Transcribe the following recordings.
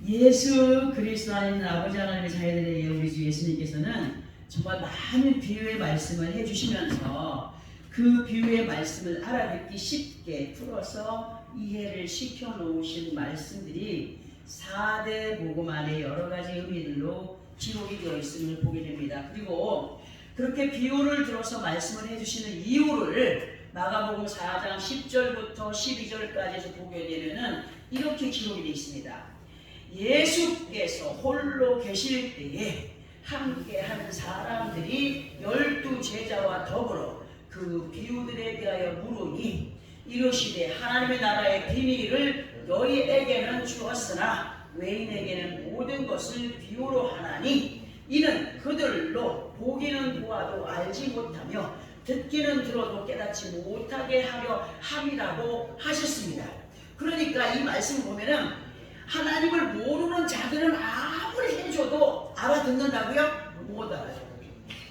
예수 그리스도 안에 있는 아버지 하나님의 자녀들에게 우리 주 예수님께서는 정말 많은 비유의 말씀을 해주시면서 그 비유의 말씀을 알아듣기 쉽게 풀어서 이해를 시켜 놓으신 말씀들이 4대 복음 안에 여러 가지 의미들로 기록이 되어 있음을 보게 됩니다. 그리고 그렇게 비유를 들어서 말씀을 해주시는 이유를 마가복음 4장 10절부터 12절까지에서 보게 되면은 이렇게 기록이 되어 있습니다. 예수께서 홀로 계실 때에 함께하는 사람들이 12제자와 더불어 그 비유들에 대하여 물으니 이르시되 하나님의 나라의 비밀을 너희에게는 주었으나 외인에게는 모든 것을 비유로 하나니 이는 그들로 보기는 보아도 알지 못하며 듣기는 들어도 깨닫지 못하게 하려 함이라고 하셨습니다. 그러니까 이 말씀을 보면은 하나님을 모르는 자들은 아무리 해줘도 알아듣는다고요? 못 알아요.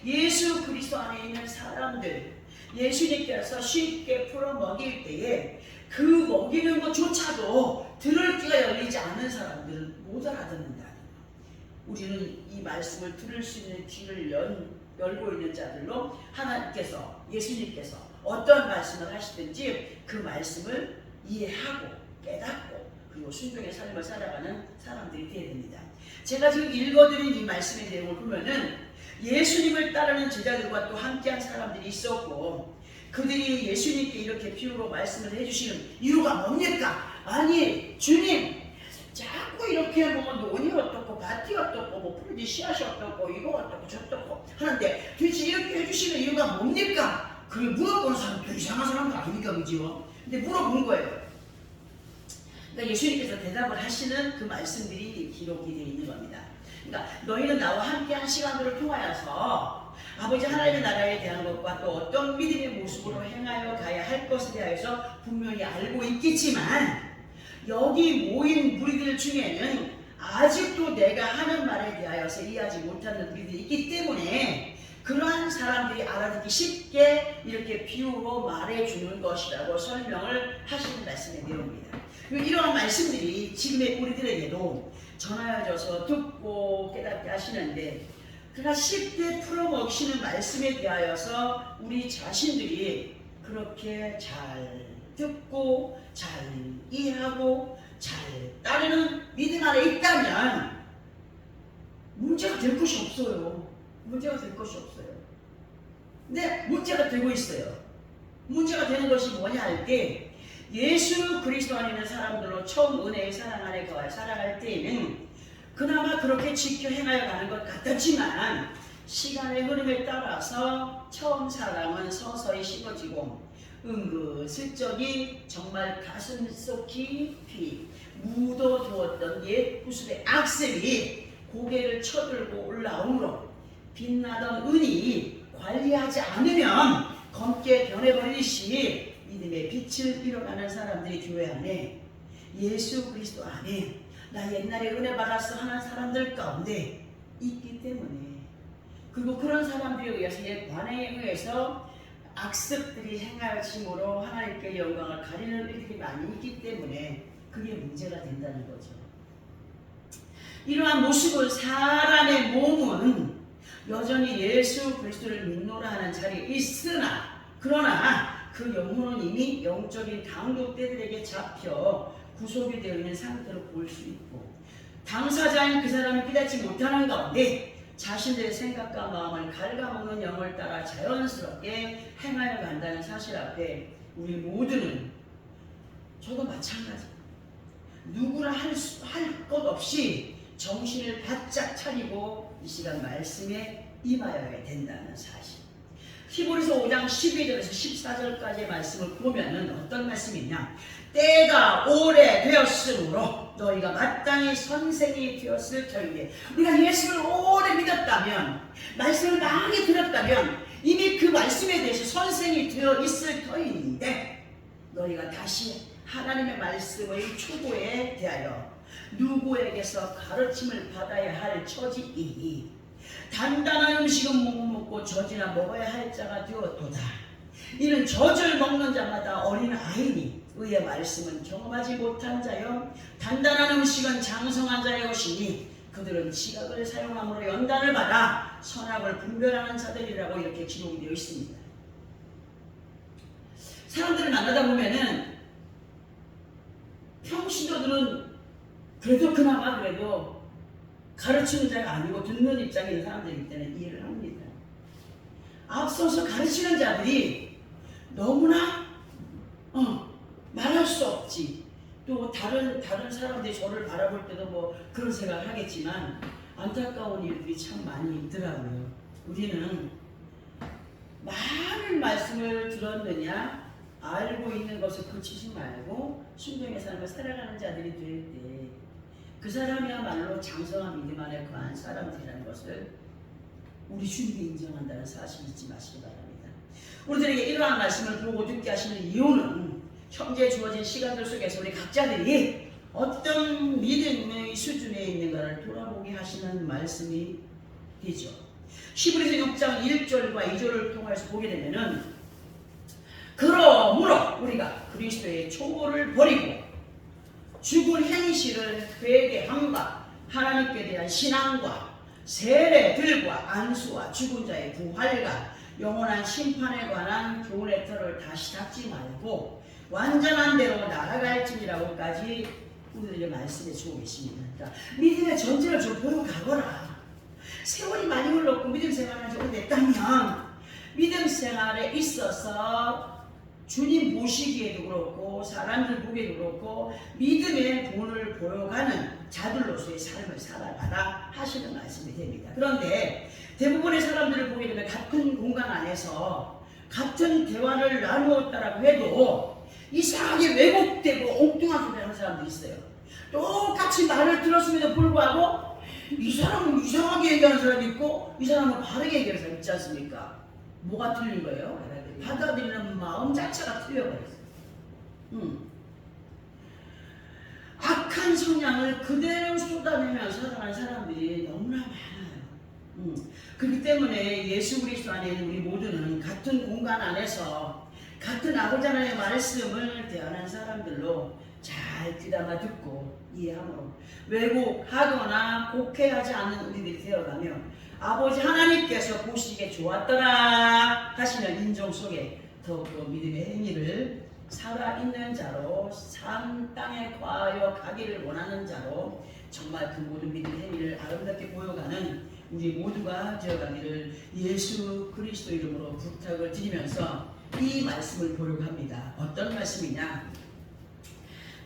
예수 그리스도 안에 있는 사람들, 예수님께서 쉽게 풀어 먹일 때에 그 먹이는 것조차도 들을 귀가 열리지 않는 사람들은 못 알아듣는다. 우리는 이 말씀을 들을 수 있는 귀를 열고 있는 자들로 하나님께서, 예수님께서 어떤 말씀을 하시든지 그 말씀을 이해하고 깨닫고 그리고 순종의 삶을 살아가는 사람들이 되어야 됩니다. 제가 지금 읽어드린 이 말씀의 내용을 보면은 예수님을 따르는 제자들과 또 함께한 사람들이 있었고 그들이 예수님께 이렇게 비유로 말씀을 해주시는 이유가 뭡니까? 아니 주님 자꾸 이렇게 뭐 논이 어떻고 밭이 어떻고 뭐 푸르지 씨앗이 어떻고 이거 어떻고 저 어떻고 하는데 도대체 이렇게 해주시는 이유가 뭡니까? 그걸 물어보는 사람도 이상한 사람도 아닙니까? 그죠? 근데 물어본 거예요. 그러니까 예수님께서 대답을 하시는 그 말씀들이 기록이 되어 있는 겁니다. 그러니까 너희는 나와 함께한 시간들을 통하여서 아버지 하나님의 나라에 대한 것과 또 어떤 믿음의 모습으로 행하여 가야 할 것에 대해서 분명히 알고 있겠지만 여기 모인 무리들 중에는 아직도 내가 하는 말에 대하여서 이해하지 못하는 무리들이 있기 때문에 그러한 사람들이 알아듣기 쉽게 이렇게 비유로 말해주는 것이라고 설명을 하시는 말씀의 내용입니다. 이러한 말씀들이 지금의 우리들에게도 전하여져서 듣고 깨닫게 하시는데 그러나 쉽게 풀어먹히시는 말씀에 대하여서 우리 자신들이 그렇게 잘 듣고 잘 이해하고 잘 따르는 믿음 안에 있다면 문제가 될 것이 없어요. 문제가 될 것이 없어요. 근데 문제가 되고 있어요. 문제가 되는 것이 뭐냐 할 때 예수 그리스도 안에 있는 사람들로 처음 은혜의 사랑 안에 거하여 살아갈 때에는 그나마 그렇게 지켜 행하여 가는 것 같았지만 시간의 흐름에 따라서 처음 사랑은 서서히 식어지고 은근슬쩍이 정말 가슴속 깊이 묻어두었던 옛 구슬의 악셀이 고개를 쳐들고 올라오므로 빛나던 은이 관리하지 않으면 검게 변해버리듯이 믿음의 빛을 잃어가는 사람들이 교회 안에 예수 그리스도 안에 나 옛날에 은혜 받았어 하는 사람들 가운데 있기 때문에 그리고 그런 사람들에 의해서 옛 관행에 의해서 악습들이 행하심으로 하나님께 영광을 가리는 일들이 많이 있기 때문에 그게 문제가 된다는 거죠. 이러한 모습을 사람의 몸은 여전히 예수 그리스도를 믿노라 하는 자리에 있으나 그러나 그 영혼은 이미 영적인 당독대들에게 잡혀 구속이 되어 있는 상태로 볼 수 있고 당사자인 그 사람이 깨닫지 못하는 가운데 자신들의 생각과 마음을 갉아먹는 영을 따라 자연스럽게 행하여 간다는 사실 앞에 우리 모두는 저도 마찬가지 누구나 할 것 없이 정신을 바짝 차리고 이 시간 말씀에 임하여야 된다는 사실. 히브리서 5장 12절에서 14절까지의 말씀을 보면은 어떤 말씀이냐? 때가 오래되었으므로 너희가 마땅히 선생이 되었을 터인데 우리가 예수를 오래 믿었다면 말씀을 많이 들었다면 이미 그 말씀에 대해서 선생이 되어 있을 터인데 너희가 다시 하나님의 말씀의 초보에 대하여 누구에게서 가르침을 받아야 할 처지이니 단단한 음식은 못 먹고 젖이나 먹어야 할 자가 되었도다. 이는 젖을 먹는 자마다 어린 아이니 의의 말씀은 경험하지 못한 자여 단단한 음식은 장성한 자의 것이니 그들은 지각을 사용함으로 연단을 받아 선악을 분별하는 자들이라고 이렇게 기록이 되어 있습니다. 사람들을 만나다 보면은 평신도들은 그래도 그나마 그래도 가르치는 자가 아니고 듣는 입장에 있는 사람들이기 때문에 이해를 합니다. 앞서서 가르치는 자들이 너무나 말할 수 없지. 또 다른 사람들이 저를 바라볼 때도 뭐 그런 생각을 하겠지만 안타까운 일들이 참 많이 있더라고요. 우리는 많은 말씀을 들었느냐 알고 있는 것을 그치지 말고 순종의 삶을 살아가는 자들이 될 때 그 사람이야말로 장성한 믿음 안에 거한 사람들이라는 것을 우리 주님이 인정한다는 사실 잊지 마시기 바랍니다. 우리들에게 이러한 말씀을 보고 듣게 하시는 이유는 현재 주어진 시간들 속에서 우리 각자들이 어떤 믿음의 수준에 있는가를 돌아보게 하시는 말씀이 되죠. 히브리서 6장 1절과 2절을 통해서 보게 되면은 그러므로 우리가 그리스도의 초보를 버리고 죽은 행실을 회개함과 하나님께 대한 신앙과 세례들과 안수와 죽은 자의 부활과 영원한 심판에 관한 교훈의 털을 다시 닫지 말고 완전한 대로 나아갈지니라고까지 우리들의 말씀에 주고 계십니다. 그러니까 믿음의 전제를 좀 보고 가거라. 세월이 많이 흘렀고 믿음 생활을 조금 됐다면 믿음 생활에 있어서 주님 보시기에도 그렇고 사람들 보기에도 그렇고 믿음의 본을 보여가는 자들로서의 삶을 살아가라 하시는 말씀이 됩니다. 그런데 대부분의 사람들을 보게 되면 같은 공간 안에서 같은 대화를 나누었다라고 해도 이상하게 왜곡되고 엉뚱한 소리 하는 사람도 있어요. 똑같이 말을 들었음에도 불구하고 이 사람은 이상하게 얘기하는 사람이 있고 이 사람은 바르게 얘기하는 사람이 있지 않습니까? 뭐가 틀린 거예요? 받아들이는 마음 자체가 틀려버렸어요. 악한 성향을 그대로 쏟아내면서 살아가는 사람들이 너무나 많아요. 그렇기 때문에 예수 그리스도 안에 있는 우리 모두는 같은 공간 안에서 같은 아버지 하나님의 말씀을 대하는 사람들로 잘 귀담아 듣고 이해함으로 왜곡하거나 곡해하지 않는 우리들이 되어가며 아버지 하나님께서 보시기에 좋았더라 하시는 인정 속에 더욱더 믿음의 행위를 살아있는 자로 산 땅에 거하여 가기를 원하는 자로 정말 그 모든 믿음의 행위를 아름답게 보여가는 우리 모두가 되어가기를 예수 그리스도 이름으로 부탁을 드리면서 이 말씀을 보려고 합니다. 어떤 말씀이냐?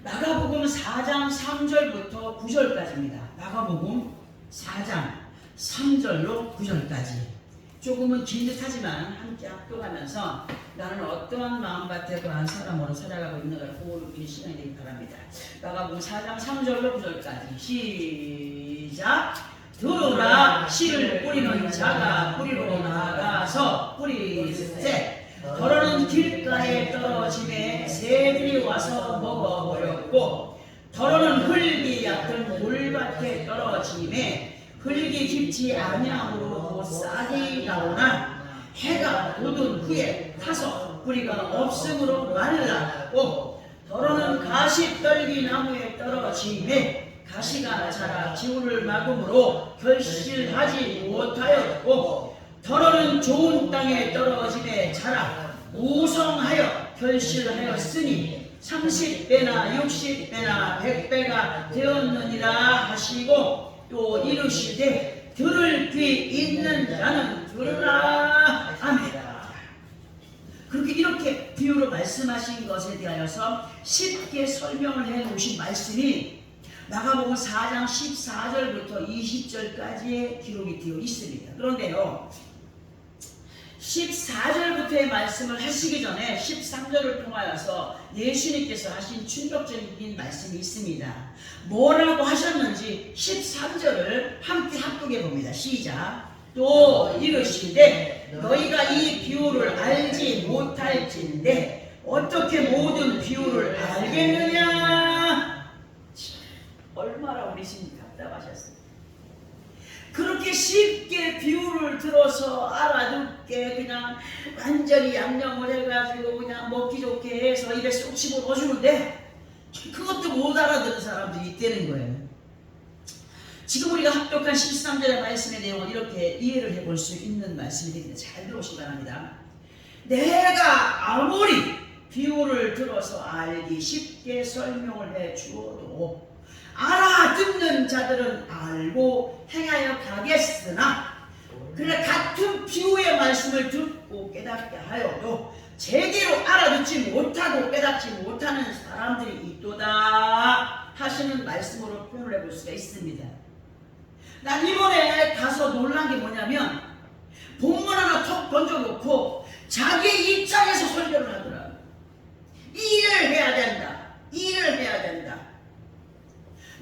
마가복음 4장 3절부터 9절까지입니다. 마가복음 4장 3절로 9절까지 조금은 긴 듯하지만 함께 합독하면서 나는 어떠한 마음밭에 거한 사람으로 살아가고 있는가를 보는 시간이 되기 바랍니다. 마가복음 4장 3절로 9절까지 시작. 들으라 씨를 뿌리는 자가 뿌리로 나가서 뿌리세 더러는 길가에 떨어짐에 새들이 와서 먹어버렸고 더러는 흙이 얕은 돌밭에 떨어짐에 흙이 깊지 아니함으로 싹이 나오나 해가 돋은 후에 타서 뿌리가 없으므로 말랐고 더러는 가시떨기 나무에 떨어짐에 가시가 자라 기울을 막음으로 결실하지 못하였고 더러는 좋은 땅에 떨어짐에 자라 무성하여 결실하였으니 30배나 60배나 100배가 되었느니라 하시고 또 이르시되 들을 귀 있는 자는 들으라. 아멘. 그렇게 이렇게 비유로 말씀하신 것에 대하여서 쉽게 설명을 해 놓으신 말씀이 마가복음 4장 14절부터 20절까지의 기록이 되어 있습니다. 그런데요 14절부터의 말씀을 하시기 전에 13절을 통하여서 예수님께서 하신 충격적인 말씀이 있습니다. 뭐라고 하셨는지 13절을 함께 합독해 봅니다. 시작. 또 이르시되 너희가 이 비유를 알지 못할진대 어떻게 모든 비유를 알겠느냐. 얼마나 우리 신이 답답하셨습니까? 그렇게 쉽게 비유를 들어서 알아듣게 그냥 완전히 양념을 해가지고 그냥 먹기 좋게 해서 입에 쏙 집어넣어주는데 그것도 못 알아듣는 사람들이 있다는 거예요. 지금 우리가 합독한 13절의 말씀의 내용을 이렇게 이해를 해볼 수 있는 말씀이 되는데 잘 들어오시기 바랍니다. 내가 아무리 비유를 들어서 알기 쉽게 설명을 해 주어도 알아듣는 자들은 알고 행하여 가겠으나 그러나 같은 비유의 말씀을 듣고 깨닫게 하여도 제대로 알아듣지 못하고 깨닫지 못하는 사람들이 있도다 하시는 말씀으로 표현을 해볼 수가 있습니다. 난 이번에 가서 놀란 게 뭐냐면 본문 하나 턱 던져놓고 자기 입장에서 설교를 하더라고요. 일을 해야 된다. 일을 해야 된다.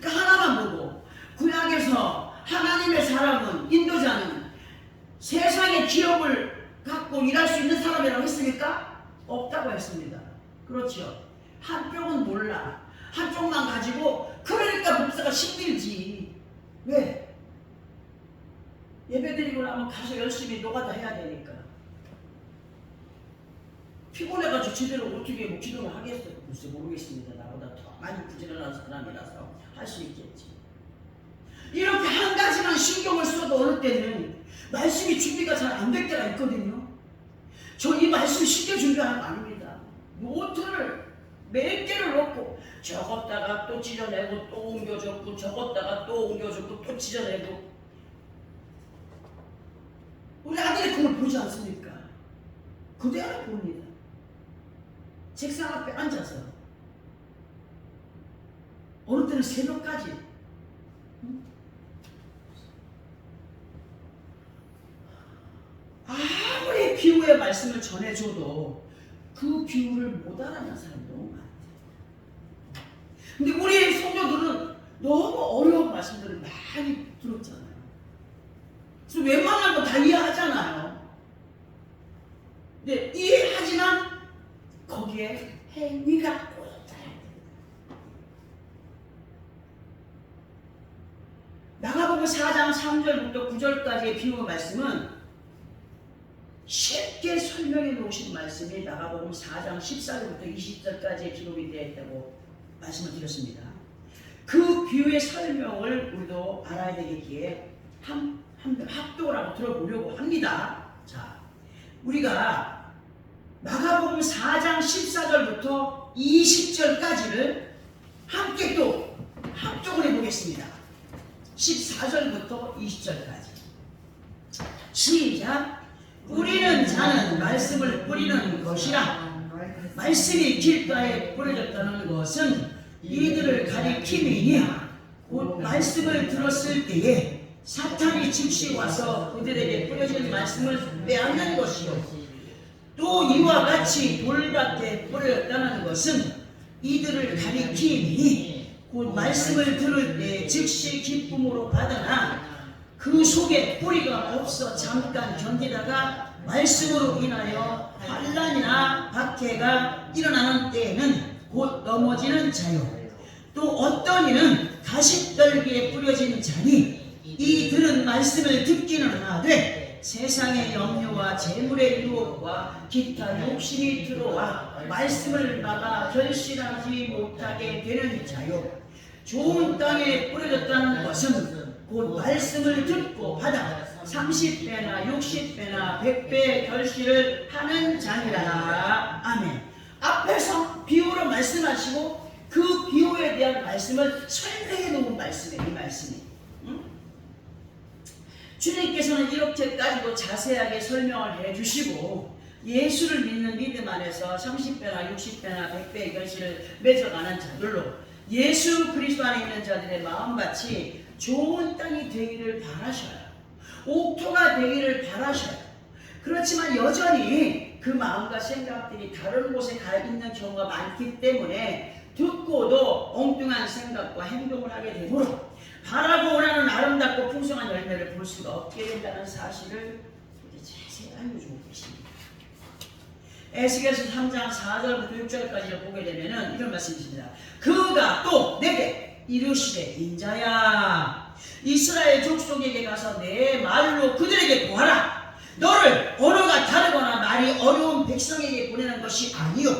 그러니까 하나만 보고 구약에서 하나님의 사람은 인도자는 세상의 기업을 갖고 일할 수 있는 사람이라고 했습니까? 없다고 했습니다. 그렇죠. 한쪽은 몰라. 한쪽만 가지고 그러니까 목사가 힘들지. 왜? 예배드리고 나면 가서 열심히 노가다 해야 되니까. 피곤해가지고 제대로 어떻게 뭐 기도를 하겠어요? 글쎄 모르겠습니다. 나보다 더 많이 부지런한 사람이라서 할 수 있겠지. 이렇게 한 가지만 신경을 써도 어느 때는 말씀이 준비가 잘 안 될 때가 있거든요. 저 이 말씀 쉽게 준비하는 거 아닙니다. 노트를 몇 개를 넣고 적었다가 또 찢어내고 또 옮겨 적고 적었다가 또 옮겨 적고 또 찢어내고. 우리 아들이 그걸 보지 않습니까? 그대로 봅니다. 책상 앞에 앉아서 어느 때는 새벽까지 아무리 비유의 말씀을 전해줘도 그 비유를 못 알아듣는 사람이 너무 많아요. 근데 우리 성도들은 너무 어려운 말씀들을 많이 들었잖아요. 그래서 웬만한 거 다 이해하잖아요. 근데 이해하지만 거기에 행위가 꽂혀야 됩니다. 마가복음 4장 3절부터 9절까지의 비유 말씀은 쉽게 설명해 놓으신 말씀이 마가복음 4장 14절부터 20절까지의 기록이 되어 있다고 말씀을 드렸습니다. 그 비유의 설명을 우리도 알아야 되겠기에 합독을 하고 들어보려고 합니다. 자, 우리가 마가복음 4장 14절부터 20절까지를 함께 또 합독을 해보겠습니다. 14절부터 20절까지 시작. 뿌리는 자는 말씀을 뿌리는 것이라. 말씀이 길가에 뿌려졌다는 것은 이들을 가리킴이니 곧 말씀을 들었을 때에 사탄이 즉시 와서 그들에게 뿌려진 말씀을 빼앗는 것이요. 또 이와 같이 돌밭에 뿌려졌다는 것은 이들을 가리킴이니 곧 말씀을 들을 때 즉시 기쁨으로 받으나 그 속에 뿌리가 없어 잠깐 견디다가 말씀으로 인하여 환난이나 박해가 일어나는 때에는 곧 넘어지는 자요. 또 어떤 이는 가시떨기에 뿌려진 자니 이 들은 말씀을 듣기는 하되 세상의 염려와 재물의 유혹과 기타 욕심이 들어와 말씀을 막아 결실하지 못하게 되는 자요. 좋은 땅에 뿌려졌다는 것은 곧 말씀을 듣고 받아 30배나 60배나 100배의 결실을 하는 자니라. 아멘. 앞에서 비유로 말씀하시고 그 비유에 대한 말씀을 설명해 놓은 말씀이에요. 이 말씀이. 주님께서는 이렇게까지도 자세하게 설명을 해주시고 예수를 믿는 믿음 안에서 30배나 60배나 100배의 결실을 맺어가는 자들로 예수 그리스도 안에 있는 자들의 마음같이 좋은 땅이 되기를 바라셔요. 옥토가 되기를 바라셔요. 그렇지만 여전히 그 마음과 생각들이 다른 곳에 가 있는 경우가 많기 때문에 듣고도 엉뚱한 생각과 행동을 하게 되므로 바라고 원하는 아름답고 풍성한 열매를 볼 수가 없게 된다는 사실을 자세히 알려주고 계십니다. 에스겔서 3장 4절부터 6절까지를 보게 되면 이런 말씀이십니다. 그가 또 내게 이르시되 인자야 이스라엘 족속에게 가서 내 말로 그들에게 고하라. 너를 언어가 다르거나 말이 어려운 백성에게 보내는 것이 아니요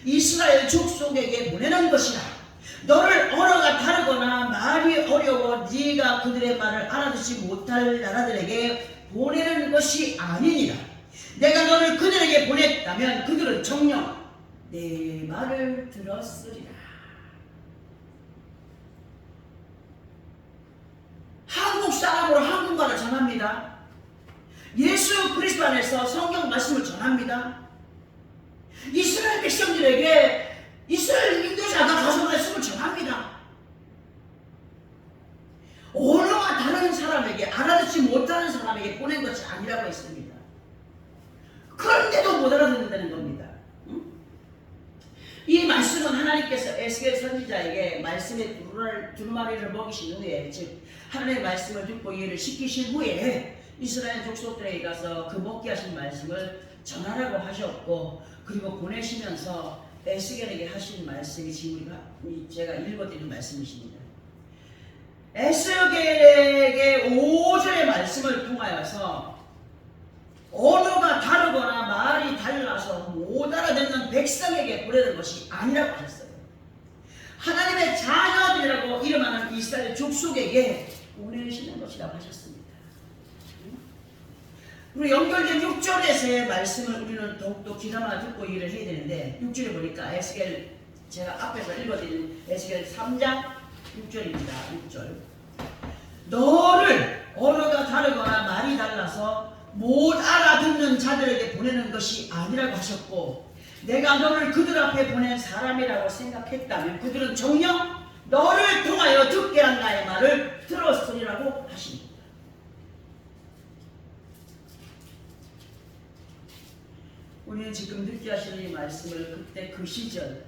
이스라엘 족속에게 보내는 것이라. 너를 언어가 다르거나 말이 어려워 네가 그들의 말을 알아듣지 못할 나라들에게 보내는 것이 아니니라. 내가 너를 그들에게 보냈다면 그들은 정녕 내 말을 들었으리라. 한국 사람으로 한국말을 전합니다. 예수 그리스도 안에서 성경 말씀을 전합니다. 이스라엘 백성들에게 이스라엘 인도자가 가서 말씀을 전합니다. 언어가 다른 사람에게 알아듣지 못하는 사람에게 보낸 것이 아니라고 했습니다. 그런데도 못 알아듣는다는 겁니다. 이 말씀은 하나님께서 에스겔 선지자에게 말씀의 두루마리를 먹이신 후에, 즉 하나님의 말씀을 듣고 이해를 시키신 후에 이스라엘 족속들에게 가서 그 먹게 하신 말씀을 전하라고 하셨고, 그리고 보내시면서 에스겔에게 하신 말씀이 지금 제가 읽어드린 말씀이십니다. 에스겔에게 5절의 말씀을 통하여서 언어가 다르거나 말이 달라서 못 알아듣는 백성에게 보내는 것이 아니라고 하셨어요. 하나님의 자녀들이라고 이름하는 이스라엘 족속에게 보내시는 것이라고 하셨습니다. 그리고 연결된 6절에서의 말씀을 우리는 더욱더 귀담아 듣고 이해를 해야 되는데, 6절에 보니까 에스겔, 제가 앞에서 읽어드린 에스겔 3장 6절입니다. 6절. 너를 언어가 다르거나 말이 달라서 못 알아듣는 자들에게 보내는 것이 아니라고 하셨고, 내가 너를 그들 앞에 보낸 사람이라고 생각했다면 그들은 정녕 너를 통하여 듣게 한 나의 말을 들었으리라고 하십니다. 우리는 지금 듣게 하시는 이 말씀을 그때 그 시절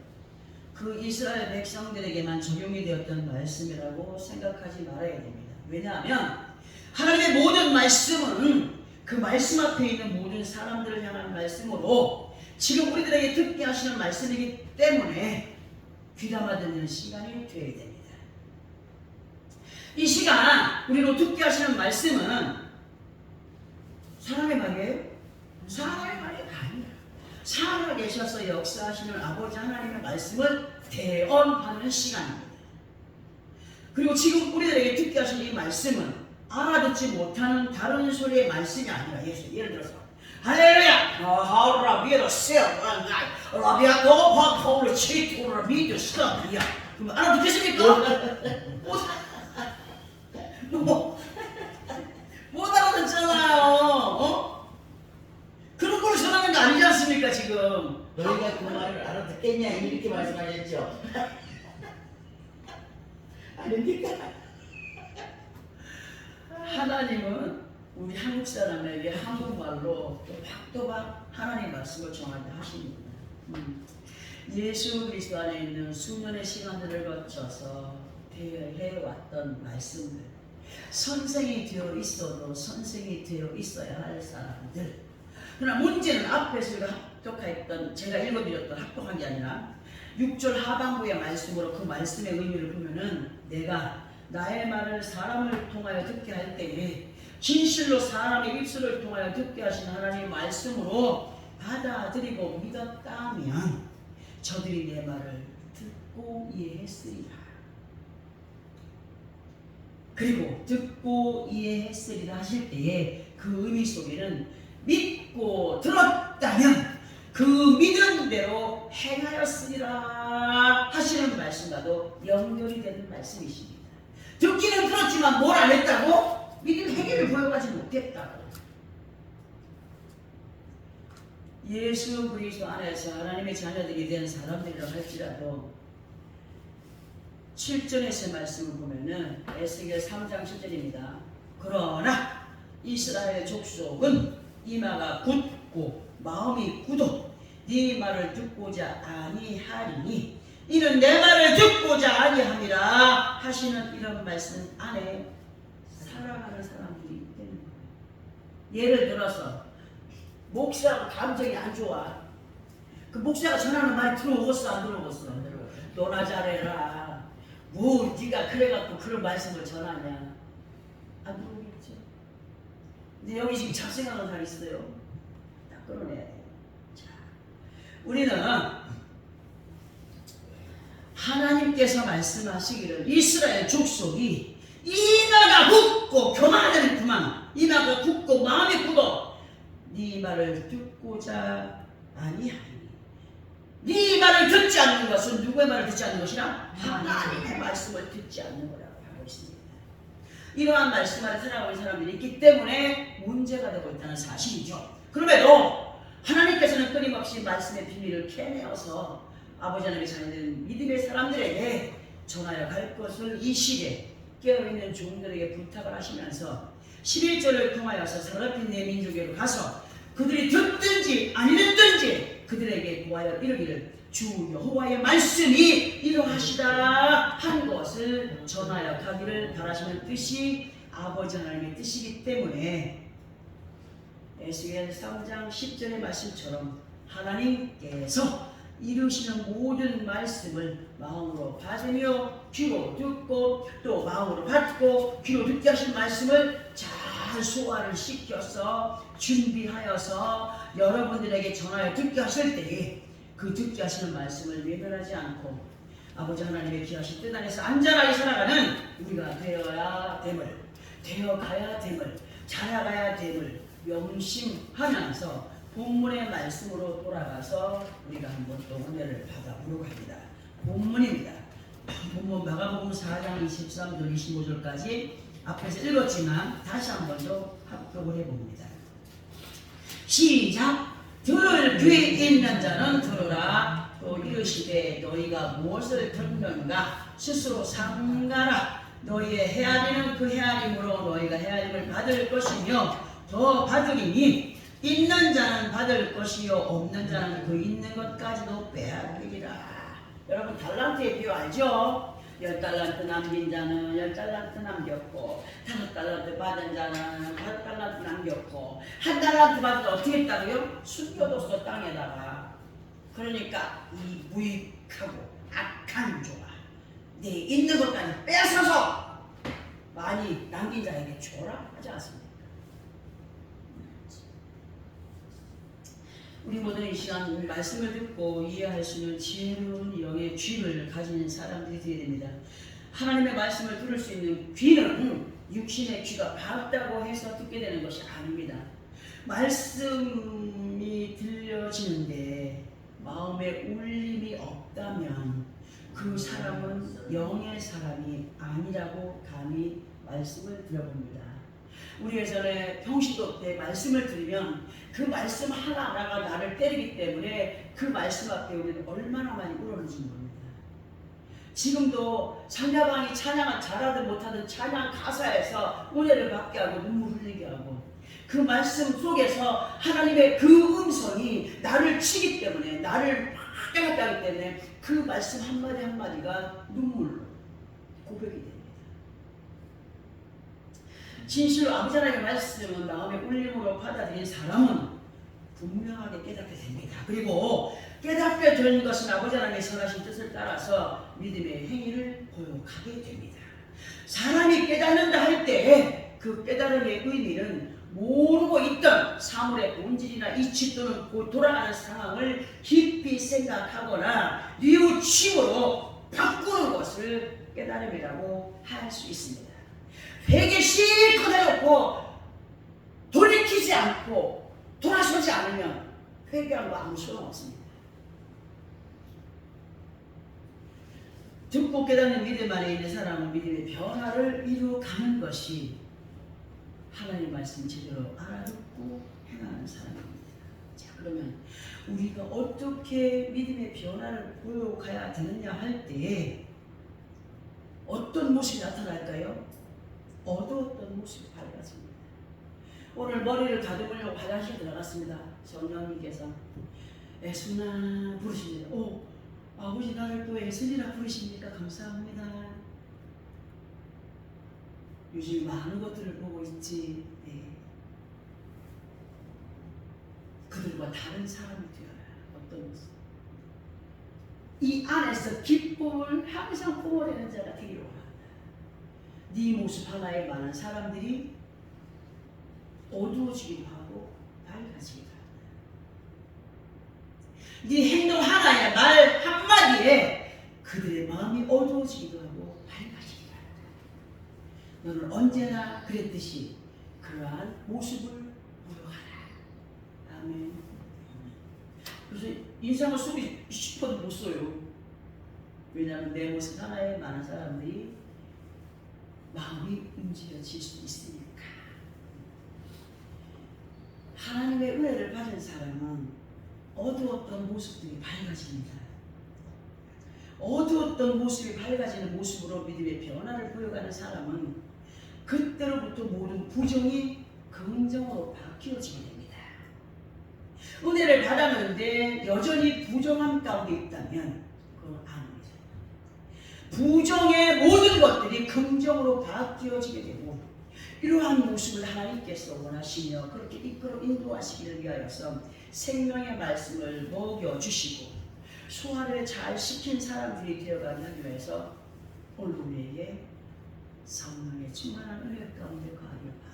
그 이스라엘 백성들에게만 적용이 되었던 말씀이라고 생각하지 말아야 됩니다. 왜냐하면 하나님의 모든 말씀은 그 말씀 앞에 있는 모든 사람들을 향한 말씀으로 지금 우리들에게 듣게 하시는 말씀이기 때문에 귀담아 듣는 시간이 되어야 됩니다. 이 시간 우리로 듣게 하시는 말씀은 사람의 말이에요? 사람의 말이 아니에요. 살아계셔서 역사하시는 아버지 하나님의 말씀을 대언하는 시간입니다. 그리고 지금 우리들에게 듣게 하신 이 말씀은 알아듣지 못하는 다른 소리의 말씀이 아니라, 예를 들어서 할렐루야 하우라 비에로 세어라 라비아 노파 파울을 치토라 미드 스타비야, 그럼 알아듣겠습니까? 못 알아듣잖아요. 그런 걸 전하는 거 아니지 않습니까? 지금 너희가 그 말을 알아듣겠냐 이렇게 말씀하셨죠. 아닙니까? 하나님은 우리 한국 사람에게 한국말로 또박또박 하나님의 말씀을 전하게 하십니다. 예수 그리스도 안에 있는 수년의 시간들을 거쳐서 대해왔던 말씀들, 선생이 되어 있어도 선생이 되어 있어야 할 사람들. 그러나 문제는 앞에서 우리가 합독했던, 제가 읽어드렸던 합독한 게 아니라 6절 하반부의 말씀으로 그 말씀의 의미를 보면은, 내가 나의 말을 사람을 통하여 듣게 할 때에 진실로 사람의 입술을 통하여 듣게 하신 하나님의 말씀으로 받아들이고 믿었다면 저들이 내 말을 듣고 이해했으리라. 그리고 듣고 이해했으리라 하실 때에 그 의미 속에는 믿고 들었다면 그 믿은 대로 행하였으리라 하시는 말씀과도 연결이 되는 말씀이십니다. 듣기는 들었지만 뭘 안 했다고? 믿음 행위를 보여가지 못했다고. 예수 그리스도 안에서 하나님의 자녀들이 된 사람들이라고 할지라도 7절에서 말씀을 보면은 에스겔 3장 7절입니다. 그러나 이스라엘 족속은 이마가 굳고 마음이 굳어 네 말을 듣고자 아니하리니 이는 내 말을 듣고자 아니함이라 하시는 이런 말씀 안에 살아가는 사람들이 있다는 거예요. 예를 들어서 목사가 감정이 안 좋아. 그 목사가 전하는 말 들어오겠어 안 들어오겠어? 너나 잘해라. 뭐 네가 그래갖고 그런 말씀을 전하냐? 안 그러겠죠. 근데 여기 지금 잡생각은 다 있어요. 딱 끌어내야 돼요. 자, 우리는 하나님께서 말씀하시기를 이스라엘 족속이 이마가 굳고 교만하는 그만, 이마가 굳고 마음이 굳어 네 말을 듣고자 아니하니. 네 말을 듣지 않는 것은 누구의 말을 듣지 않는 것이라? 하나님의 말씀을 듣지 않는 거라고 하고 있습니다. 이러한 말씀을 살아가는 사람들이 있기 때문에 문제가 되고 있다는 사실이죠. 그럼에도 하나님께서는 끊임없이 말씀의 비밀을 캐내어서 아버지 하나님의 자녀된 믿음의 사람들에게 전하여 갈 것을 이 시기에 깨어있는 종들에게 부탁을 하시면서 11절을 통하여서 사로잡힌 내 민족에로 가서 그들이 듣든지 아니 듣든지 그들에게 구하여 이르기를 주 여호와의 말씀이 이러하시다 한 것을 전하여 가기를 바라시는 뜻이 아버지 하나님의 뜻이기 때문에 에스겔 3장 10절의 말씀처럼 하나님께서 이루시는 모든 말씀을 마음으로 받으며 귀로 듣고 또 마음으로 받고 귀로 듣게 하신 말씀을 잘 소화를 시켜서 준비하여서 여러분들에게 전하여 듣게 하실 때에 그 듣게 하시는 말씀을 외면하지 않고 아버지 하나님의 귀하신 뜻 안에서 안전하게 살아가는 우리가 되어야 됨을, 되어가야 됨을, 자라가야 됨을 명심하면서 본문의 말씀으로 돌아가서 우리가 한번 또 은혜를 받아보려고 합니다. 본문입니다. 본문 마가복음 4장 23절 25절까지 앞에서 읽었지만 다시 한번 더 합독을 해봅니다. 시작! 들을 귀 있는 자는 들으라. 또 이르시되 너희가 무엇을 듣는가 스스로 삼가라. 너희의 헤아리는 그 헤아림으로 너희가 헤아림을 받을 것이며 더 받으리니 있는 자는 받을 것이요 없는 자는 그 있는 것까지도 빼앗기리라. 여러분 달란트의 비유 알죠? 10달란트 남긴 자는 10달란트 남겼고 5달란트 받은 자는 5달란트 남겼고 1달란트 받은 자 어떻게 했다고요? 숨겨뒀어 땅에다가. 그러니까 이 무익하고 악한 조가 내 있는 것까지 빼앗아서 많이 남긴 자에게 줘라 하지 않습니까? 우리 모두는 이 시간 말씀을 듣고 이해할 수 있는 지혜로운 영의 귀를 가진 사람들이 되어야 됩니다. 하나님의 말씀을 들을 수 있는 귀는 육신의 귀가 밝다고 해서 듣게 되는 것이 아닙니다. 말씀이 들려지는데 마음에 울림이 없다면 그 사람은 영의 사람이 아니라고 감히 말씀을 드려봅니다. 우리 예전에 평시도 때 말씀을 들으면 그 말씀 하나하나가 나를 때리기 때문에 그 말씀 앞에 우리는 얼마나 많이 울었는지 모릅니다. 지금도 상대방이 찬양을 잘하든 못하든 찬양 가사에서 은혜를 받게 하고 눈물 흘리게 하고 그 말씀 속에서 하나님의 그 음성이 나를 치기 때문에 나를 확 깨닫게 하기 때문에 그 말씀 한마디 한마디가 눈물로 고백이 됩니다. 진실로 아버지 하나님의 말씀은 마음의 울림으로 받아들인 사람은 분명하게 깨닫게 됩니다. 그리고 깨닫게 되는 것은 아버지 하나님의 선하신 뜻을 따라서 믿음의 행위를 고용하게 됩니다. 사람이 깨닫는다 할 때 그 깨달음의 의미는 모르고 있던 사물의 본질이나 이치 또는 돌아가는 상황을 깊이 생각하거나 뉘우침으로 바꾸는 것을 깨달음이라고 할 수 있습니다. 회개 실컷 해놓고 돌이키지 않고 돌아서지 않으면 회개한 거 아무 소용 없습니다. 듣고 깨닫는 믿음 안에 있는 사람은 믿음의 변화를 이루어가는 것이 하나님의 말씀 제대로 알아듣고 행하는 사람입니다. 자, 그러면 우리가 어떻게 믿음의 변화를 보여가야 되느냐 할 때에 어떤 모습이 나타날까요? 어두웠던 모습이 밝아집니다. 오늘 머리를 다듬으려고 화장실 들어갔습니다. 성령님께서 애순아 부르십니다. 오, 아버지 나를 또 애순이라 부르십니까? 감사합니다. 요즘 많은 것들을 보고 있지. 네. 그들과 다른 사람이 되어야 어떤 모습? 이 안에서 기쁨을 항상 뿜어내는 자가 되기로 합니다. 네 모습 하나에 많은 사람들이 어두워지기도 하고 밝아지기도 합니다. 네 행동 하나에 말 한마디에 그들의 마음이 어두워지기도 하고 밝아지기도 합니다. 너는 언제나 그랬듯이 그러한 모습을 보여가라. 아멘. 그래서 인상을 쓰고 싶어도 못 써요. 왜냐하면 내 모습 하나에 많은 사람들이 마음이 움직여질 수 있으니까. 하나님의 은혜를 받은 사람은 어두웠던 모습들이 밝아집니다. 어두웠던 모습이 밝아지는 모습으로 믿음의 변화를 보여가는 사람은 그때로부터 모든 부정이 긍정으로 바뀌어지게 됩니다. 은혜를 받았는데 여전히 부정함 가운데 있다면 그건 아닙니다. 부정의 모든 것들이 긍정으로 바뀌어지게 되고 이러한 모습을 하나님께서 원하시며 그렇게 이끌어 인도하시기를 위하여서 생명의 말씀을 먹여주시고 소화를 잘 시킨 사람들이 되어가기 위해서 오늘 우리에게 성령의 충만한 은혜 가운데 거하길 바란다.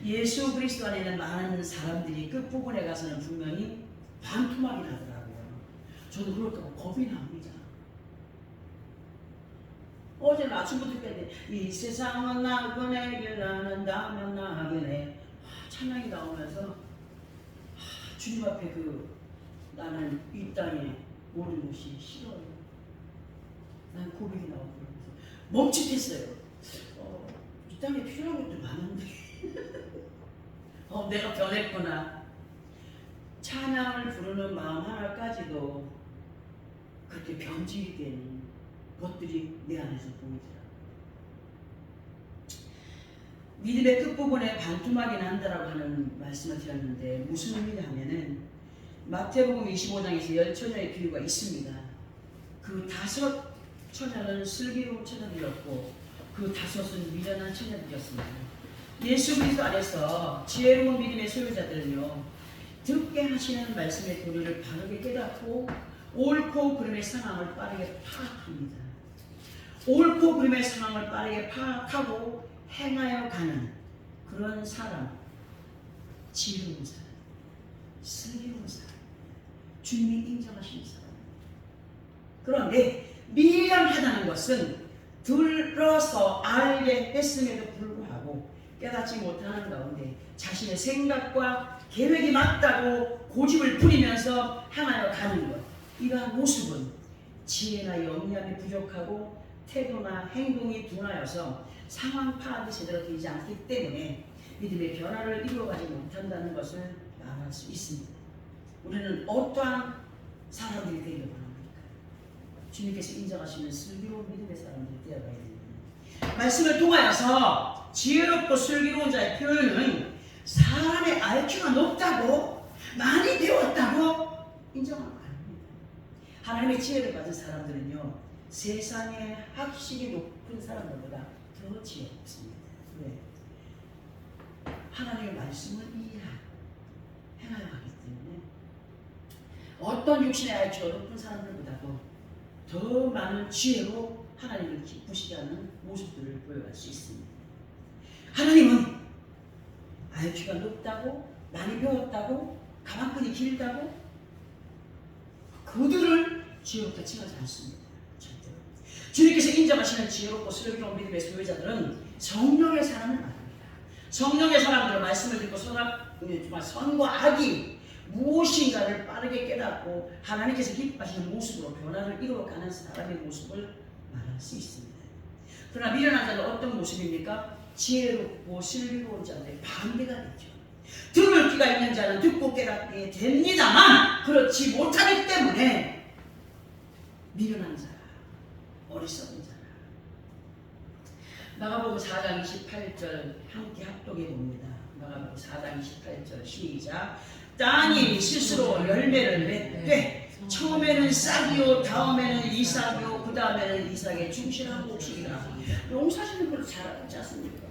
예수 그리스도 안에는 많은 사람들이 끝부분에 가서는 분명히 반토막이 나더라고요. 저도 그럴까 봐 겁이 납니다. 어제는 아침부터 했는데 이 세상은 나그네길 나는 나만 나그네 찬양이 나오면서 주님 앞에 나는 이 땅에 모든 것이 싫어요. 난 고백이 나오고 그러면서 멈칫했어요. 이 땅에 필요한 것도 많은데 내가 변했구나. 찬양을 부르는 마음 하나까지도 그렇게 변질이 되는 것들이 내 안에서 보이더라. 믿음의 끝부분에 반토막이 난다라고 하는 말씀을 드렸는데 무슨 의미냐면은 마태복음 25장에서 10처녀의 비유가 있습니다. 그 5 처녀는 슬기로운 처녀들이었고 그 5은 미련한 처녀들이었습니다. 예수 그리스도 안에서 지혜로운 믿음의 소유자들은요 듣게 하시는 말씀의 도리를 바르게 깨닫고 옳고 그름의 상황을 빠르게 파악합니다. 옳고 그름의 상황을 빠르게 파악하고 행하여 가는 그런 사람, 지혜로운 사람, 슬기로운 사람, 주님이 인정하시는 사람. 그런데 미련하다는 것은 들어서 알게 했음에도 불구하고 깨닫지 못하는 가운데 자신의 생각과 계획이 맞다고 고집을 부리면서 향하여 가는 것. 이러한 모습은 지혜나 영리함이 부족하고 태도나 행동이 둔하여서 상황 파악이 제대로 되지 않기 때문에 믿음의 변화를 이루어가지 못한다는 것을 말할 수 있습니다. 우리는 어떠한 사람들이 되기를 원합니까? 주님께서 인정하시는 슬기로운 믿음의 사람들이 되어가야 됩니다. 말씀을 통하여서 지혜롭고 슬기로운 자의 표현은 사람의 IQ가 높다고 많이 배웠다고 인정하는 거 아닙니다. 하나님의 지혜를 받은 사람들은요 세상의 학식이 높은 사람들보다 더 지혜롭습니다. 왜? 하나님의 말씀을 행하여 가기 때문에 어떤 육신의 IQ가 높은 사람들보다도 더 많은 지혜로 하나님을 기쁘시게 하는 모습들을 보여갈 수 있습니다. 하나님은 IQ가 높다고 많이 배웠다고 가방끈이 길다고 그들을 지혜롭게 칭하지 않습니다. 절대로. 주님께서 인정하시는 지혜롭고 슬기로운 믿음의 소유자들은 성령의 사람을 말합니다. 성령의 사람들은 말씀을 듣고 선과 악이 무엇인가를 빠르게 깨닫고 하나님께서 기뻐하시는 모습으로 변화를 이루어가는 사람의 모습을 말할 수 있습니다. 그러나 미련한 자는 어떤 모습입니까? 지혜롭고 슬기로운 자들의 반대가 되죠. 들을 귀가 있는 자는 듣고 깨닫게 됩니다만 그렇지 못하기 때문에 미련한 자라, 어리석은 자라. 마가복음 4장 28절 함께 합독해 봅니다. 마가복음 4장 28절 시작. 땅이 스스로 열매를 맺되 처음에는 싹이요 다음에는 이삭이요 그 다음에는 이삭의 충실한 곡식이라. 농사짓는 걸 잘 알지 않습니까?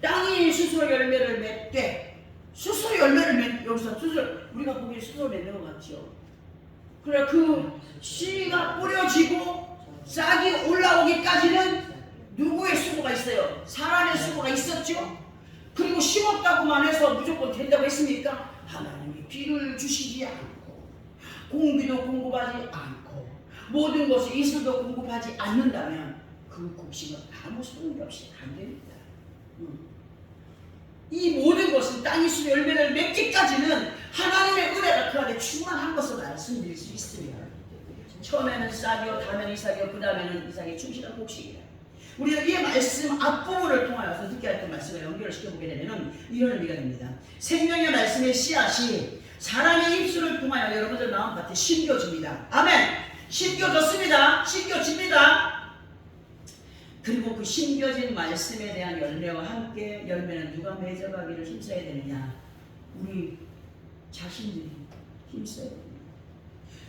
땅이 스스로 열매를 맺되 스스로 열매를 여기서 스스로 우리가 보기에 스스로 맺는 것 같죠. 그래 그 씨가 뿌려지고 싹이 올라오기까지는 누구의 수고가 있어요? 사람의 수고가 있었죠. 그리고 심었다고만 해서 무조건 된다고 했습니까? 하나님이 비를 주시지 않고 공기도 공급하지 않고 모든 것이 이슬도 공급하지 않는다면 그 곡식은 아무 소용이 없이 안 됩니다. 이 모든 것은 땅이 수 열매를 맺기까지는 하나님의 은혜가 그 안에 충만한 것을 말씀드릴 수 있으며 처음에는 싹이요, 다음에는 이삭이요, 그 다음에는 이삭의 충실한 곡식이다. 우리가 이 말씀 앞부분을 통하여서 듣게 했던 말씀을 연결을 시켜보게 되면 이런 의미가 됩니다. 생명의 말씀의 씨앗이 사람의 입술을 통하여 여러분들 마음밭에 심겨집니다. 아멘! 심겨졌습니다. 심겨집니다. 그리고 그 심겨진 말씀에 대한 열매와 함께 열매는 누가 맺어가기를 힘써야 되느냐? 우리 자신들이 힘써야 됩니다.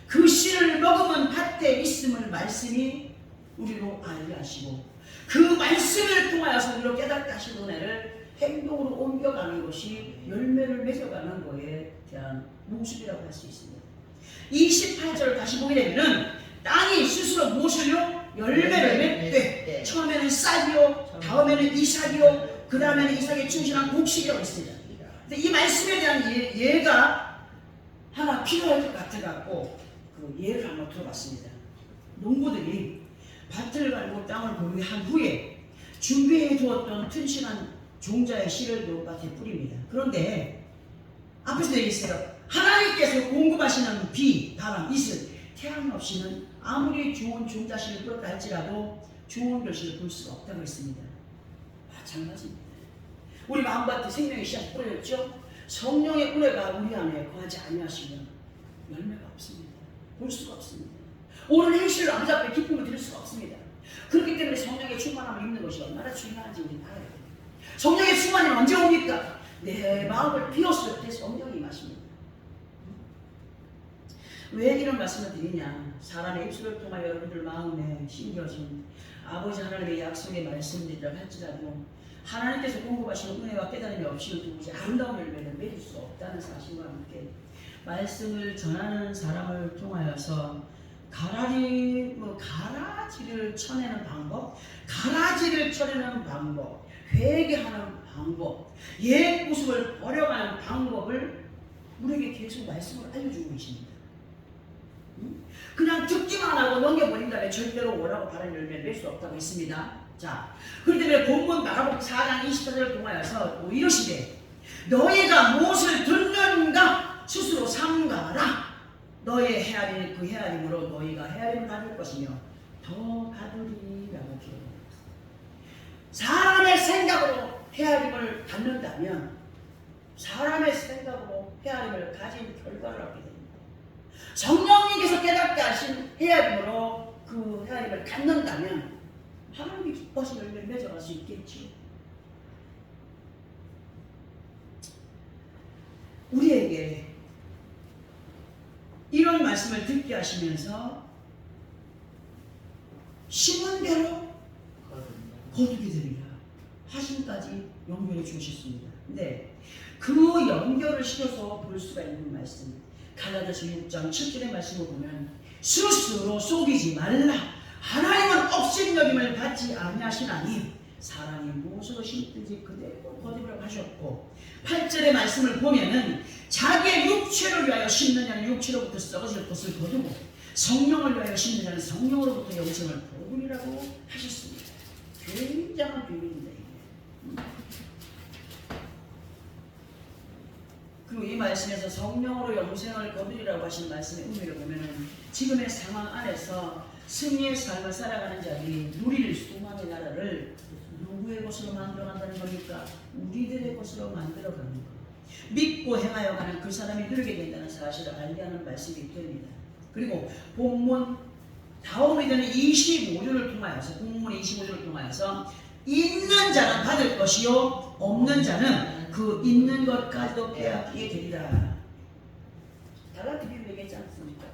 그 씨를 먹으면 밭에 있음을 말씀이 우리로 알게 하시고 그 말씀을 통하여서 우리로 깨닫게 하신 은혜를 행동으로 옮겨가는 것이 열매를 맺어가는 것에 대한 모습이라고 할 수 있습니다. 28절을 다시 보게 되면 땅이 스스로 무엇을요? 열매를 맺되 처음에는 싹이요, 다음에는 이삭이요, 그 다음에는 이삭의 충실한 곡식이라고 했습니다. 근데 이 말씀에 대한 예가 하나 필요할 것 같아갖고 그 예를 한번 들어봤습니다. 농부들이 밭을 갈고 땅을 보유한 후에 준비해 두었던 튼실한 종자의 씨를 논밭에 뿌립니다. 그런데 앞에서 얘기했어요. 하나님께서 공급하시는 비, 바람, 이슬, 태양 없이는 아무리 좋은 종자씨를 뿌렸다 할지라도 좋은 결실을 볼 수가 없다고 했습니다. 마찬가지입니다. 우리 마음밭에 생명의 씨앗이 뿌려졌죠? 성령의 은혜가 우리 안에 거하지 아니하시면 열매가 없습니다. 볼 수가 없습니다. 옳은 행실을 아버지 앞에 기쁨을 드릴 수가 없습니다. 그렇기 때문에 성령의 충만함을 입는 것이 얼마나 중요한지 우리는 알아야 됩니다. 성령의 충만이 언제 옵니까? 내 마음을 비웠을 때 성령이 임하십니다. 왜 이런 말씀을 드리냐? 사람의 입술을 통하여 여러분들 마음에 심겨진 아버지 하나님의 약속의 말씀들이라고 할지라도 하나님께서 공급하시는 은혜와 깨달음이 없이는 도무지 아름다운 열매를 맺을 수 없다는 사실과 함께 말씀을 전하는 사람을 통하여서 가라지를 쳐내는 방법, 가라지를 쳐내는 방법, 회개하는 방법, 옛 모습을 버려가는 방법을 우리에게 계속 말씀을 알려주고 계십니다. 그냥 듣기만 하고 넘겨버린다면 절대로 원하고 바라는 열매를 낼 수 없다고 했습니다. 자, 그렇기 때문에 본문 마가복음 4장 24절을 통하여서 뭐 이러시되 너희가 무엇을 듣는가 스스로 삼가라. 너의 헤아림은 그 헤아림으로 너희가 헤아림을 받을 것이며 더 받으리라고 기록합니다. 사람의 생각으로 헤아림을 갖는다면 사람의 생각으로 헤아림을 가진 결과를 얻게 됩니다. 성령님께서 깨닫게 하신 헤아림으로 그 헤아림을 갖는다면 하나님이 기뻐하신 열매를 맺어갈 수 있겠지요. 우리에게 이런 말씀을 듣게 하시면서 심은 대로 거두게 되리라 하심까지 연결해 주셨습니다. 근데 그 연결을 시켜서 볼 수가 있는 말씀 갈라디아서 6장 7절의 말씀을 보면 스스로 속이지 말라. 하나님은 업신여김을 받지 아니하시나니 사람이 무엇으로 심든지 그대로 거두리라고 하셨고 8절의 말씀을 보면은 자기의 육체를 위하여 심느냐는 육체로부터 썩어질 것을 거두고 성령을 위하여 심느냐는 성령으로부터 영생을 거두리라고 하셨습니다. 굉장한 비밀입니다. 그리고 이 말씀에서 성령으로 영생을 거두리라고 하신 말씀의 의미를 보면은 지금의 상황 안에서 승리의 삶을 살아가는 자들이 누릴 소망의 나라를 누구의 것으로 만들어간다는 겁니까? 우리들의 것으로 만들어가는 것. 믿고 행하여 가는 그 사람이 누리게 된다는 사실을 알게 하는 말씀이 됩니다. 그리고 본문 다음에 되는 25절을 통하여서 본문 25절을 통하여서 있는 자는 받을 것이요 없는 자는 그 있는 것까지도 빼앗기게 되리라. 달라트 비유 얘기했지 않습니까?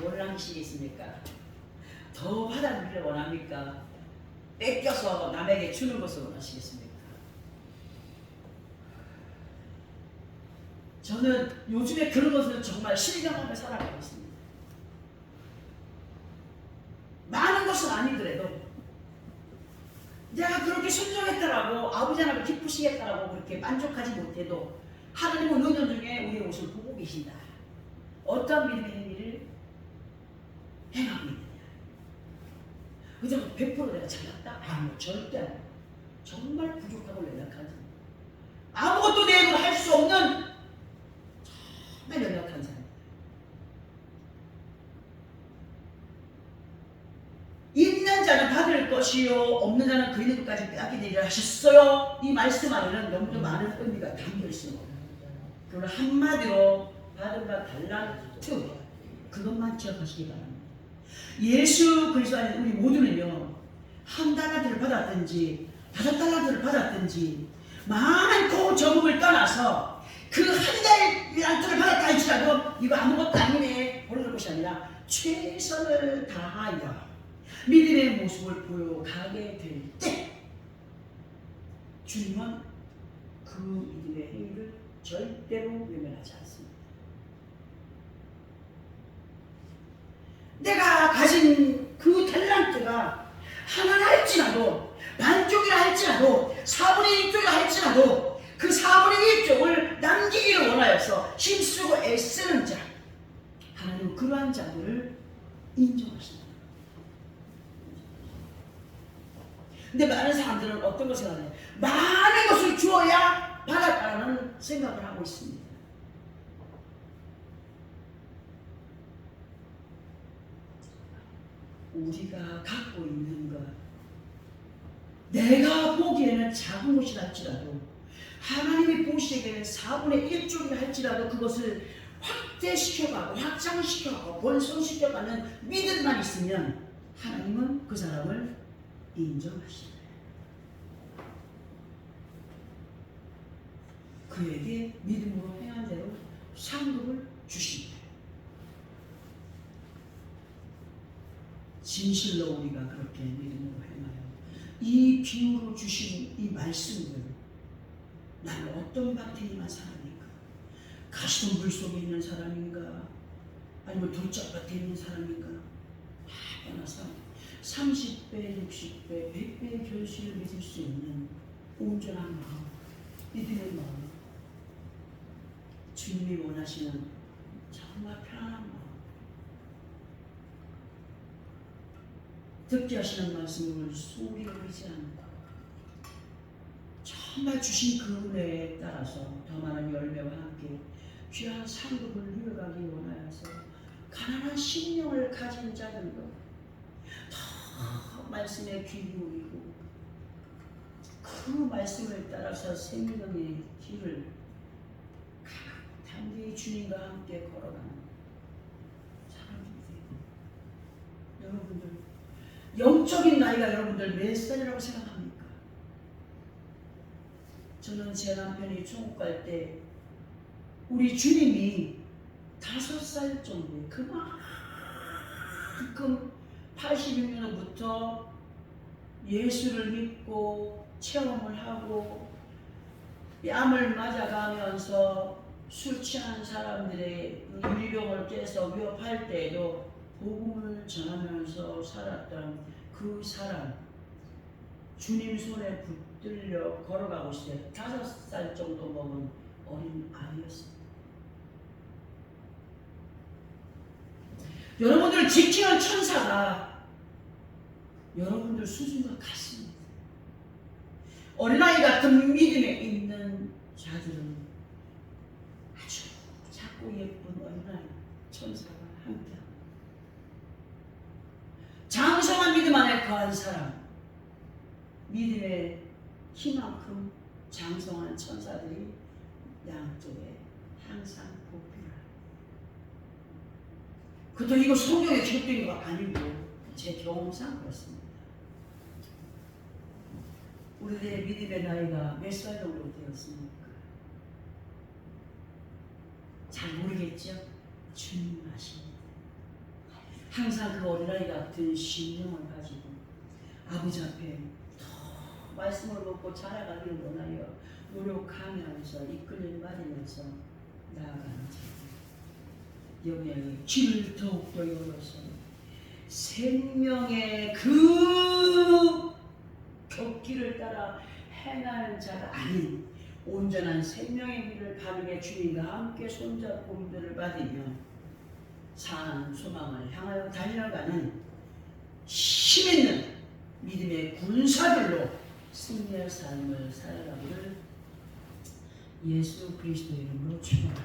원랑이시겠습니까? 더 받아들이기를 원합니까? 뺏겨서 남에게 주는 것을 원하시겠습니까? 저는 요즘에 그런 것을 정말 실감하며 살아가고 있습니다. 많은 것은 아니더라도 내가 그렇게 순종했다라고 아버지 하나님 기쁘시겠다라고 그렇게 만족하지 못해도 하나님은 은연 중에 우리의 옷을 보고 계신다. 어떤 믿음의 행위를 행하고 있느냐. 그저 100% 내가 잘났다? 아니요, 절대 아니에요. 정말 부족하고 연약한 사람. 아무것도 내 힘으로 할 수 없는 정말 연약한 사람. 있는 자는 받을 것이요 없는 자는 그 있는 것까지 빼앗기리라 하셨어요. 이 말씀 안에는 너무도 많은 의미가 담겨 있습니다. 그러나 한마디로 받은 바 달란트, 그것만 기억하시기 바랍니다. 예수 그리스도 안에 우리 모두는요, 한 달란트를 받았든지 5달란트를 받았든지 많고 적음을 떠나서 그 한 달란트를 받았다 할지라도 이거 아무것도 아니네 모르는 것이 아니라 최선을 다하여 믿음의 모습을 보여가게 될 때 주님은 그 믿음의 행위를 절대로 외면하지 않습니다. 내가 가진 그 달란트가 하나나 할지라도 반쪽이라 할지라도 4분의 1쪽이라 할지라도 그 4분의 1쪽을 남기기를 원하여서 힘쓰고 애쓰는 자, 하나님은 그러한 자들을 인정하신다. 근데 많은 사람들은 어떤 것을 하나요? 많은 것을 주어야 받았다는 생각을 하고 있습니다. 우리가 갖고 있는 것, 내가 보기에는 작은 것이라 할지라도 하나님이 보시기에는 4분의 1쪽이라 할지라도 그것을 확대시켜가고 확장시켜가고 번성시켜가는 믿음만 있으면 하나님은 그 사람을 인정하시다. 그에게 믿음으로 행한 대로 상급을 주십니다. 진실로 우리가 그렇게 믿음으로 행하여 이 비유로 주신 이 말씀을 나는 어떤 밭에 있는 사람인가? 가시던 물 속에 있는 사람인가? 아니면 돌짝밭에 있는 사람인가? 다 떠나서 30배, 60배, 100배의 결실을 맺을 수 있는 온전한 마음, 믿음의 마음, 주님이 원하시는 정말 편안한 마음, 듣게 하시는 말씀을 소리 울리지 않고 정말 주신 그 은혜에 따라서 더 많은 열매와 함께 귀한 상급을 누려가기 원하여서 가난한 심령을 가진 자들도 더 말씀에 귀 기울이고 그 말씀을 따라서 생명의 길을 단디 주님과 함께 걸어가는 사람들이 여러분들 영적인 나이가 여러분들 몇 살이라고 생각합니까? 저는 제 남편이 중국 갈 때 우리 주님이 5살 정도에 그만큼 86년부터 예수를 믿고 체험을 하고 뺨을 맞아가면서 술 취한 사람들의 유리병을 깨서 위협할 때에도 복음을 전하면서 살았던 그 사람, 주님 손에 붙들려 걸어가고 있어요. 5살 정도 먹은 어린 아이였습니다. 여러분들 지키는 천사가 여러분들 수준과 같습니다. 어린아이 같은 믿음에 있는 자들은 아주 작고 예쁜 어린아이 천사가 함께합니다. 장성한 믿음 안에 거한 사람, 믿음의 키만큼 장성한 천사들이 양쪽에 항상 보필합니다. 그것도 이거 성경에 기록된 거 아니고 제 경험상 그렇습니다. 우리들의 믿음의 나이가 몇 살 정도 되었습니까? 잘 모르겠죠? 주님 아십니다. 항상 그 어린아이 같은 신령을 가지고 아버지 앞에 더 말씀을 먹고 자라가기를 원하여 노력하면서 이끌림 받으면서 나아가는 자, 여기에 귀를 더욱더 열어서 생명의 그 걷기를 따라 행하는 자가 아닌 온전한 생명의 길을 바르게 주님과 함께 손잡고 인도를 받으며 사는 소망을 향하여 달려가는 힘있는 믿음의 군사들로 승리의 삶을 살아가기를 예수 그리스도 이름으로 축원합니다.